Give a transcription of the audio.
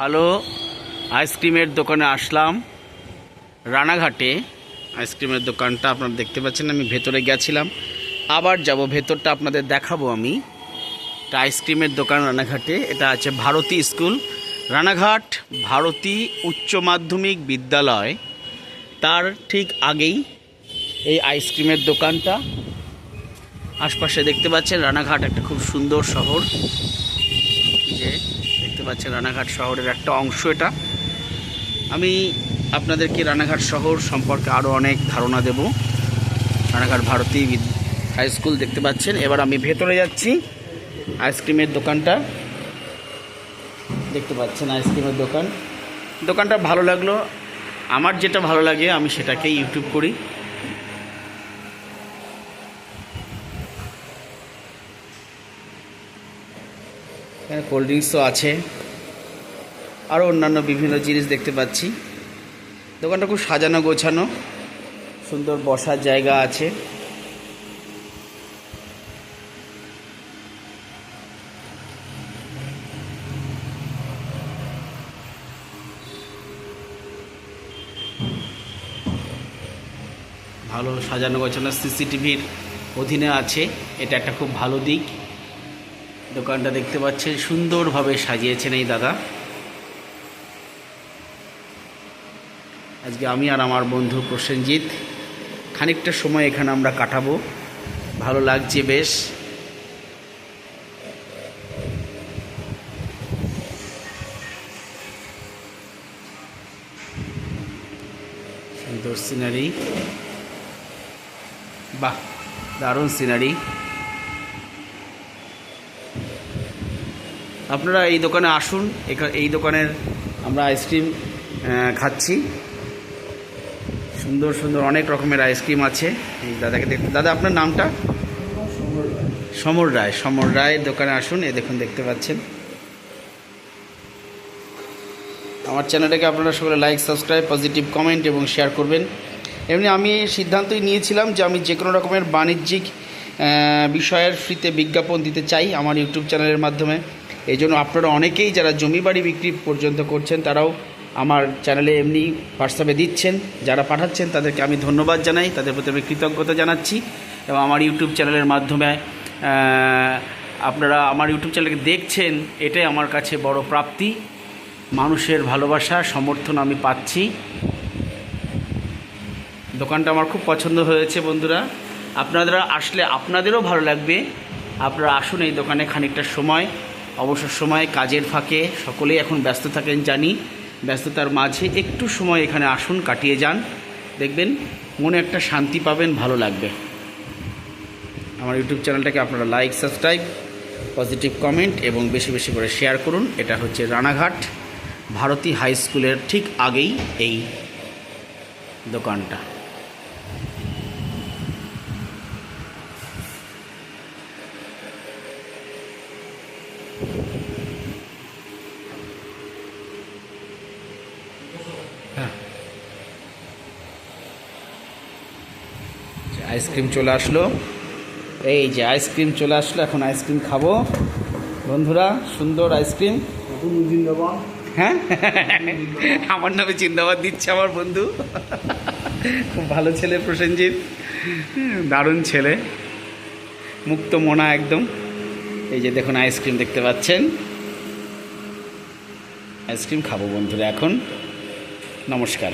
Hello, আইসক্রিমের দোকানে আসলাম রানাঘাটে। আইসক্রিমের দোকানটা আপনারা দেখতে পাচ্ছেন। আমি ভেতরে গেছিলাম, আবার যাব, ভেতরটা আপনাদের দেখাবো। আমি এটা আইসক্রিমের দোকান রানাঘাটে। এটা আছে ভারতী স্কুল, রানাঘাট ভারতী উচ্চ মাধ্যমিক বিদ্যালয়, তার ঠিক আগেই এই আইসক্রিমের দোকানটা। আশপাশে দেখতে পাচ্ছেন রানাঘাট একটা খুব সুন্দর শহর। যে দেখতে পাচ্ছেন রানাঘাট শহরের একটা অংশ এটা। আমি আপনাদেরকে রানাঘাট শহর সম্পর্কে আরও অনেক ধারণা দেব। রানাঘাট ভারতী হাই স্কুল দেখতে পাচ্ছেন। এবার আমি ভেতরে যাচ্ছি। আইসক্রিমের দোকানটা দেখতে পাচ্ছেন, আইসক্রিমের দোকানটা ভালো লাগলো। আমার যেটা ভালো লাগে আমি সেটাকেই ইউটিউব করি। এখানে কোল্ড ড্রিঙ্কসও আছে, আরও অন্যান্য বিভিন্ন জিনিস দেখতে পাচ্ছি। দোকানটা খুব সাজানো গোছানো, সুন্দর বসার জায়গা আছে। ভালো সাজানো গোছানো, সিসিটিভির অধীনে আছে, এটা একটা খুব ভালো দিক। দোকানটা দেখতে পাচ্ছেন সুন্দরভাবে সাজিয়েছেন এই দাদা। আজকে আমি আর আমার বন্ধু প্রসেনজিৎ খানিকটা সময় এখানে আমরা কাটাবো। ভালো লাগছে বেশ। সুন্দর সিনারি, বাহ, দারুণ সিনারি। আপনারা এই দোকানে আসুন। এই দোকানের আমরা আইসক্রিম খাচ্ছি। সুন্দর সুন্দর অনেক রকমের আইসক্রিম আছে। এই দাদাকে দেখতে, দাদা আপনার নামটা? সমর রায়ের দোকানে আসুন। এই দেখুন, দেখতে পাচ্ছেন। আমার চ্যানেলটাকে আপনারা সকলে লাইক, সাবস্ক্রাইব, পজিটিভ কমেন্ট এবং শেয়ার করবেন। এমনি আমি সিদ্ধান্তই নিয়েছিলাম যে আমি যে কোনো রকমের বাণিজ্যিক বিষয়ের ফ্রিতে বিজ্ঞাপন দিতে চাই আমার ইউটিউব চ্যানেলের মাধ্যমে। এই জন্য আপনারা অনেকেই যারা জমি বাড়ি বিক্রি পর্যন্ত করছেন তারাও আমার চ্যানেলে এমনি হোয়াটসঅ্যাপে দিচ্ছেন। যারা পাঠাচ্ছেন তাদেরকে আমি ধন্যবাদ জানাই, তাদের প্রতি আমি কৃতজ্ঞতা জানাচ্ছি। এবং আমার ইউটিউব চ্যানেলের মাধ্যমে আপনারা আমার ইউটিউব চ্যানেলকে দেখছেন, এটাই আমার কাছে বড় প্রাপ্তি। মানুষের ভালোবাসা, সমর্থন আমি পাচ্ছি। দোকানটা আমার খুব পছন্দ হয়েছে বন্ধুরা। আপনারা আসলে আপনাদেরও ভালো লাগবে। আপনারা আসুন এই দোকানে খানিকটা সময়, অবসর সময়, কাজের ফাঁকে সকলেই এখন ব্যস্ত থাকেন জানি। ব্যস্ততার মাঝে একটু সময় এখানে আসুন, কাটিয়ে যান। দেখবেন মনে একটা শান্তি পাবেন, ভালো লাগবে। আমার ইউটিউব চ্যানেলটাকে আপনারা লাইক, সাবস্ক্রাইব, পজিটিভ কমেন্ট এবং বেশি বেশি করে শেয়ার করুন। এটা হচ্ছে রানাঘাট ভারতী হাই স্কুলের ঠিক আগেই এই দোকানটা। আইসক্রিম চলে আসলো। এই যে আইসক্রিম চলে আসলো, এখন আইসক্রিম খাবো বন্ধুরা। সুন্দর আইসক্রিম। হ্যাঁ, আমার নামে জিন্দাবাদ দিচ্ছে আমার বন্ধু। খুব ভালো ছেলে প্রসেনজিৎ, দারুণ ছেলে, মুক্ত মনা একদম। এই যে দেখুন আইসক্রিম দেখতে পাচ্ছেন। আইসক্রিম খাবো বন্ধুরা এখন। নমস্কার।